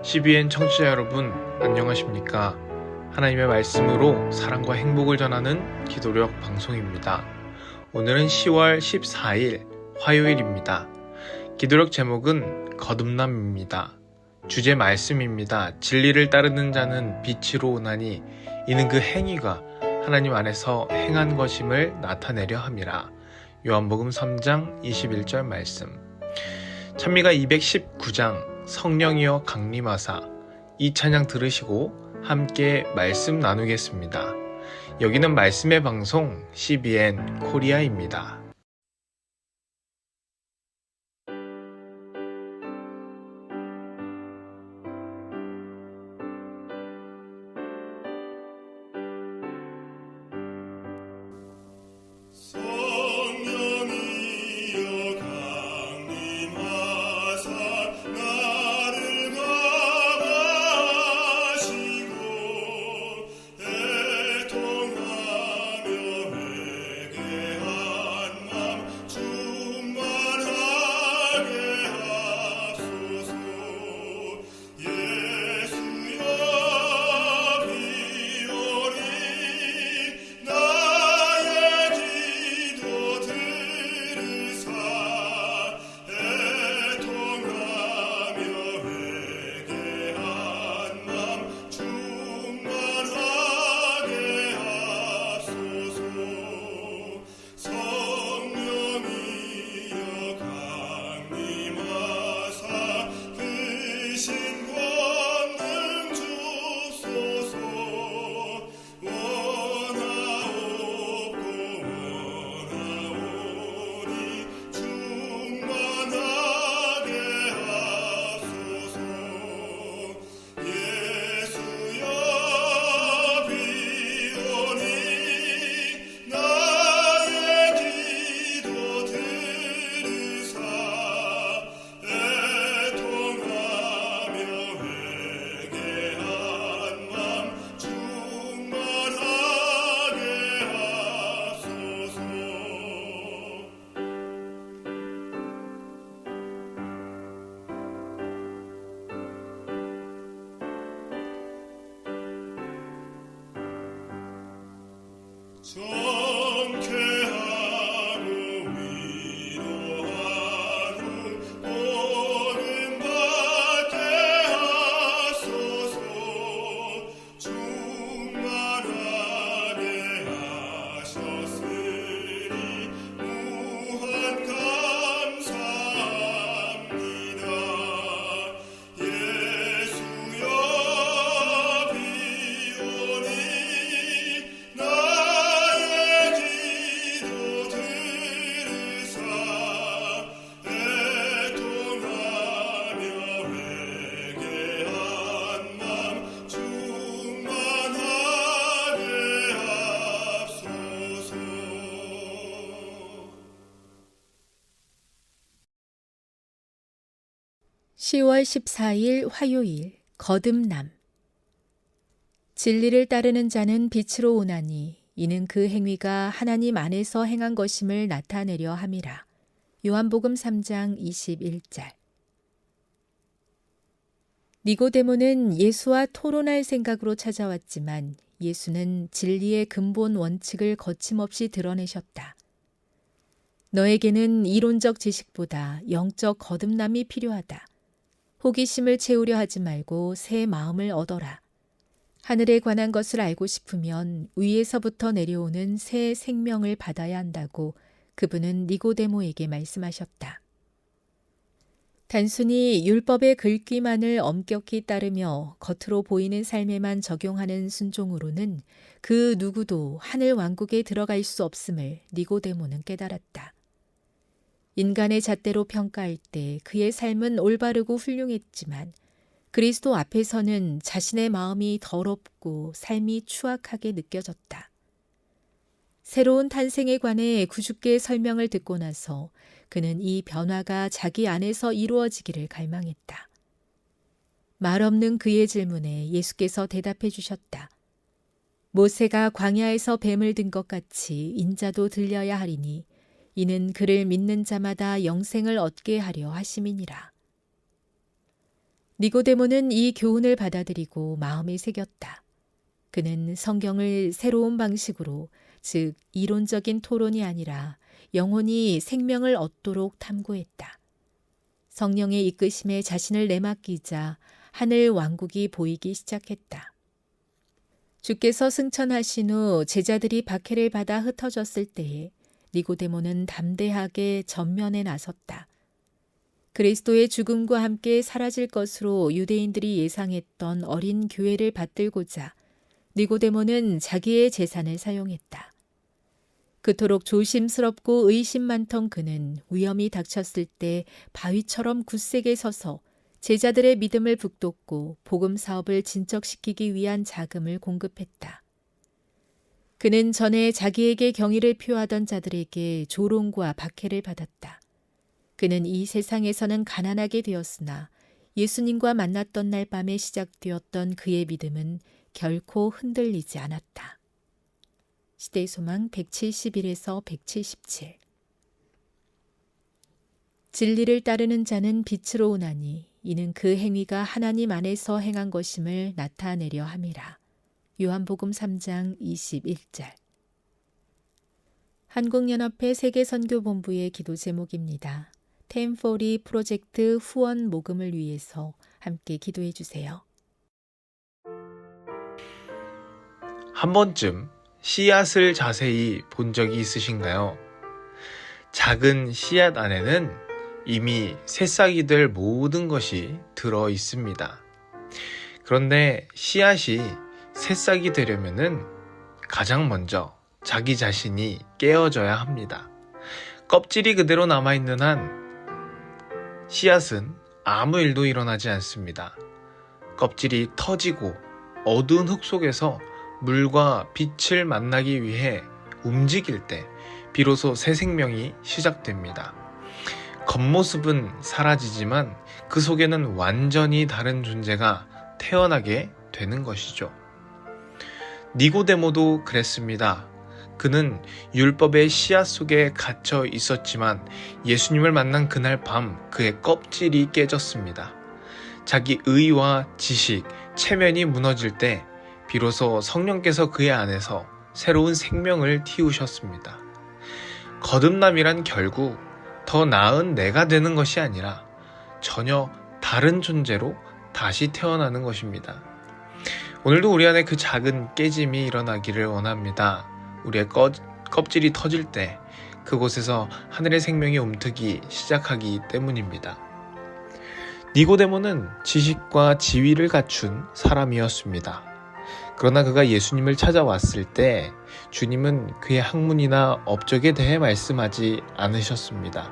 CBN 청취자 여러분, 안녕하십니까? 하나님의 말씀으로 사랑과 행복을 전하는 기도력 방송입니다. 오늘은 10월 14일 화요일입니다. 기도력 제목은 거듭남입니다. 주제 말씀입니다. 진리를 따르는 자는 빛으로 오나니 이는 그 행위가 하나님 안에서 행한 것임을 나타내려 함이라. 요한복음 3장 21절 말씀. 찬미가 219장 성령이여 강림하사, 이 찬양 들으시고 함께 말씀 나누겠습니다. 여기는 말씀의 방송 CBN 코리아입니다. (10월 14일) 화요일 거듭남. 진리를 따르는 자는 빛으로 오나니 이는 그 행위가 하나님 안에서 행한 것임을 나타내려 함이라. 요한복음 3장 21절. 니고데모는 예수와 토론할 생각으로 찾아왔지만 예수는 진리의 근본 원칙을 거침없이 드러내셨다. 너에게는 이론적 지식보다 영적 거듭남이 필요하다. 호기심을 채우려 하지 말고 새 마음을 얻어라. 하늘에 관한 것을 알고 싶으면 위에서부터 내려오는 새 생명을 받아야 한다고 그분은 니고데모에게 말씀하셨다. 단순히 율법의 글귀만을 엄격히 따르며 겉으로 보이는 삶에만 적용하는 순종으로는 그 누구도 하늘 왕국에 들어갈 수 없음을 니고데모는 깨달았다. 인간의 잣대로 평가할 때 그의 삶은 올바르고 훌륭했지만 그리스도 앞에서는 자신의 마음이 더럽고 삶이 추악하게 느껴졌다. 새로운 탄생에 관해 구주께의 설명을 듣고 나서 그는 이 변화가 자기 안에서 이루어지기를 갈망했다. 말 없는 그의 질문에 예수께서 대답해 주셨다. 모세가 광야에서 뱀을 든 것 같이 인자도 들려야 하리니 이는 그를 믿는 자마다 영생을 얻게 하려 하심이니라. 니고데모는 이 교훈을 받아들이고 마음에 새겼다. 그는 성경을 새로운 방식으로, 즉 이론적인 토론이 아니라 영혼이 생명을 얻도록 탐구했다. 성령의 이끄심에 자신을 내맡기자 하늘 왕국이 보이기 시작했다. 주께서 승천하신 후 제자들이 박해를 받아 흩어졌을 때에 니고데모는 담대하게 전면에 나섰다. 그리스도의 죽음과 함께 사라질 것으로 유대인들이 예상했던 어린 교회를 받들고자 니고데모는 자기의 재산을 사용했다. 그토록 조심스럽고 의심 많던 그는 위험이 닥쳤을 때 바위처럼 굳세게 서서 제자들의 믿음을 북돋고 복음 사업을 진척시키기 위한 자금을 공급했다. 그는 전에 자기에게 경의를 표하던 자들에게 조롱과 박해를 받았다. 그는 이 세상에서는 가난하게 되었으나 예수님과 만났던 날 밤에 시작되었던 그의 믿음은 결코 흔들리지 않았다. 시대의 소망 171에서 177. 진리를 따르는 자는 빛으로 오나니 이는 그 행위가 하나님 안에서 행한 것임을 나타내려 함이라. 요한복음 3장 21절. 한국연합회 세계선교본부의 기도 제목입니다. 템포리 프로젝트 후원 모금을 위해서 함께 기도해 주세요. 한 번쯤 씨앗을 자세히 본 적이 있으신가요? 작은 씨앗 안에는 이미 새싹이 될 모든 것이 들어 있습니다. 그런데 씨앗이 새싹이 되려면은 가장 먼저 자기 자신이 깨어져야 합니다. 껍질이 그대로 남아있는 한 씨앗은 아무 일도 일어나지 않습니다. 껍질이 터지고 어두운 흙 속에서 물과 빛을 만나기 위해 움직일 때 비로소 새 생명이 시작됩니다. 겉모습은 사라지지만 그 속에는 완전히 다른 존재가 태어나게 되는 것이죠. 니고데모도 그랬습니다. 그는 율법의 씨앗 속에 갇혀 있었지만 예수님을 만난 그날 밤 그의 껍질이 깨졌습니다. 자기 의와 지식, 체면이 무너질 때 비로소 성령께서 그의 안에서 새로운 생명을 틔우셨습니다. 거듭남이란 결국 더 나은 내가 되는 것이 아니라 전혀 다른 존재로 다시 태어나는 것입니다. 오늘도 우리 안에 그 작은 깨짐이 일어나기를 원합니다. 우리의 껍질이 터질 때 그곳에서 하늘의 생명이 움트기 시작하기 때문입니다. 니고데모는 지식과 지위를 갖춘 사람이었습니다. 그러나 그가 예수님을 찾아왔을 때 주님은 그의 학문이나 업적에 대해 말씀하지 않으셨습니다.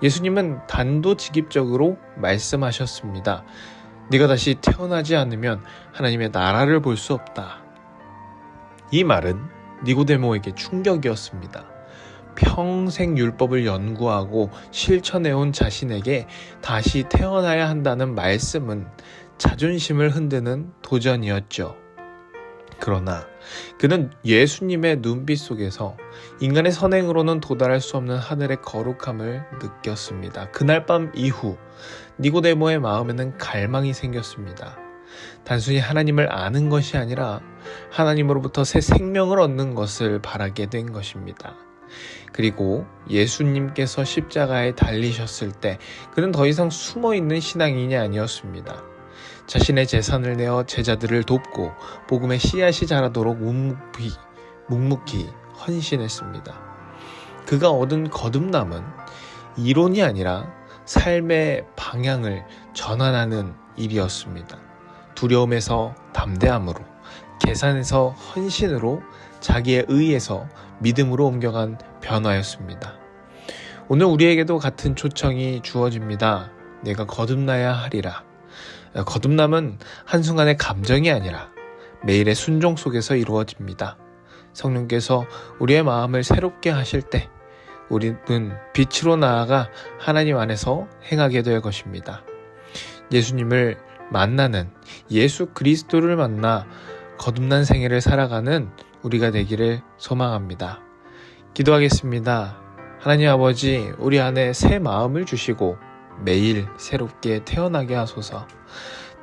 예수님은 단도직입적으로 말씀하셨습니다. 네가 다시 태어나지 않으면 하나님의 나라를 볼 수 없다. 이 말은 니고데모에게 충격이었습니다. 평생 율법을 연구하고 실천해온 자신에게 다시 태어나야 한다는 말씀은 자존심을 흔드는 도전이었죠. 그러나 그는 예수님의 눈빛 속에서 인간의 선행으로는 도달할 수 없는 하늘의 거룩함을 느꼈습니다. 그날 밤 이후 니고데모의 마음에는 갈망이 생겼습니다. 단순히 하나님을 아는 것이 아니라 하나님으로부터 새 생명을 얻는 것을 바라게 된 것입니다. 그리고 예수님께서 십자가에 달리셨을 때 그는 더 이상 숨어있는 신앙인이 아니었습니다. 자신의 재산을 내어 제자들을 돕고 복음의 씨앗이 자라도록 묵묵히 헌신했습니다. 그가 얻은 거듭남은 이론이 아니라 삶의 방향을 전환하는 일이었습니다. 두려움에서 담대함으로, 계산에서 헌신으로, 자기의 의에서 믿음으로 옮겨간 변화였습니다. 오늘 우리에게도 같은 초청이 주어집니다. 내가 거듭나야 하리라. 거듭남은 한순간의 감정이 아니라 매일의 순종 속에서 이루어집니다. 성령께서 우리의 마음을 새롭게 하실 때 우리는 빛으로 나아가 하나님 안에서 행하게 될 것입니다. 예수님을 만나는, 예수 그리스도를 만나 거듭난 생애를 살아가는 우리가 되기를 소망합니다. 기도하겠습니다. 하나님 아버지, 우리 안에 새 마음을 주시고 매일 새롭게 태어나게 하소서.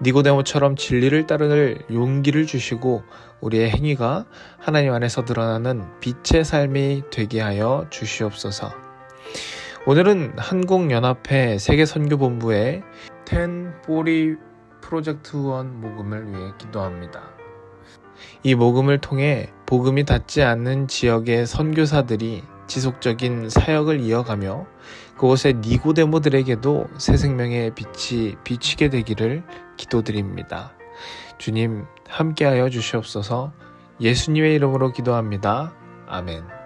니고데모처럼 진리를 따를 용기를 주시고 우리의 행위가 하나님 안에서 드러나는 빛의 삶이 되게 하여 주시옵소서. 오늘은 한국연합회 세계선교본부의 1040 프로젝트 1 모금을 위해 기도합니다. 이 모금을 통해 복음이 닿지 않는 지역의 선교사들이 지속적인 사역을 이어가며 그곳의 니고데모들에게도 새 생명의 빛이 비치게 되기를 기도드립니다. 주님 함께하여 주시옵소서. 예수님의 이름으로 기도합니다. 아멘.